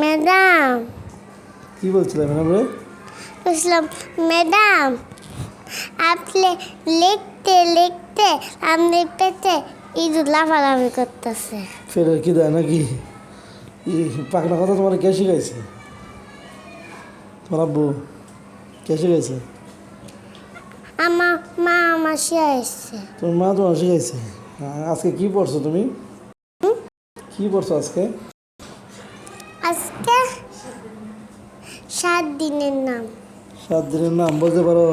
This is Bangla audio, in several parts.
ম্যাডাম। কি বলছিলে ম্যাডাম রে? বুঝলাম ম্যাডাম, আপনি লিখতে লিখতে আপনি পেতে ইঁদুর লাফালাফি করতেছে। ফের কি দেয় নাকি? পাকনা কথা তোমার কে শিখাইছে? তোমার আব্বু কে শিখাইছে? আমার মা আমার শিখাইছে। তোমার মা তোমার শিখাইছে? আজকে কি পড়ছো তুমি? কি পড়ছো আজকে? আজকে 7 দিনের নাম। 7 দিনের নাম বলতে পারো?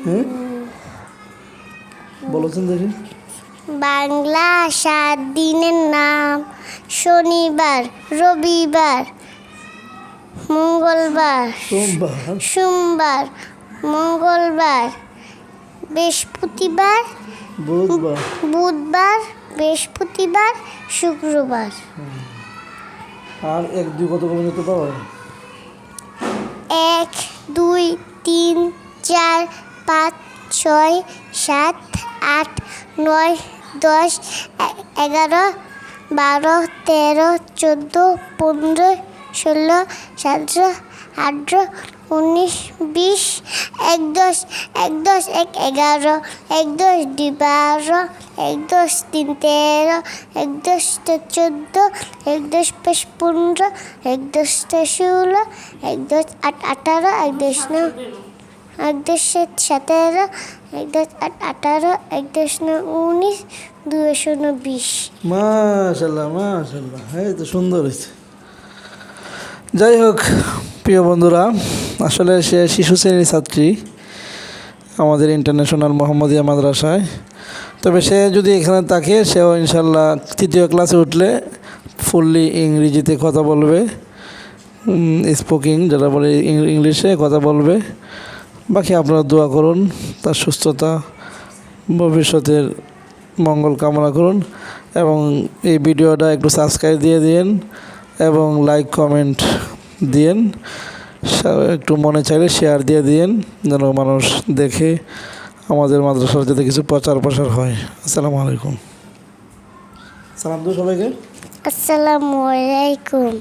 হ্যাঁ, বলেছেন দেখি। বাংলা 7 দিনের নাম: শনিবার, রবিবার, মঙ্গলবার, সোমবার, সোমবার, মঙ্গলবার, বৃহস্পতিবার, বুধবার, বুধবার, বৃহস্পতিবার, শুক্রবার। আর 1 2 কত করে নিতে পারো? 1 2 3 4 5 6 7 8 9 10 11 12 13 14 15 16 17 18 19 20 1 10 1 10 1 11 1 10 2 12 1 10 3 13 1 10 14 1 10 15 1 10 16 1 10 18 1 10 9 1 10 17 1 10 18 1 10 19 2 0 20। মাশাল্লাহ মাশাল্লাহ, এই তো সুন্দর হয়েছে। যাই হোক প্রিয় বন্ধুরা, আসলে সে শিশু শ্রেণীর ছাত্রী আমাদের ইন্টারন্যাশনাল মোহাম্মদিয়া মাদ্রাসায়। তবে সে যদি এখানে থাকে, সেও ইনশাল্লাহ 3য় ক্লাসে উঠলে ফুললি ইংরেজিতে কথা বলবে, স্পোকিং যেটা বলে ইংলিশে কথা বলবে। বাকি আপনারা দোয়া করুন, তার সুস্থতা, ভবিষ্যতের মঙ্গল কামনা করুন এবং এই ভিডিওটা একটু সাবস্ক্রাইব দিয়ে দিন এবং লাইক কমেন্ট দিন, একটু মনে চাইলে শেয়ার দিয়ে দিন, যেন মানুষ দেখে আমাদের মাদ্রাসার যাতে কিছু প্রচার প্রসার হয়। আসসালামু আলাইকুম। সালাম তো সবাইকে। আসসালামু আলাইকুম।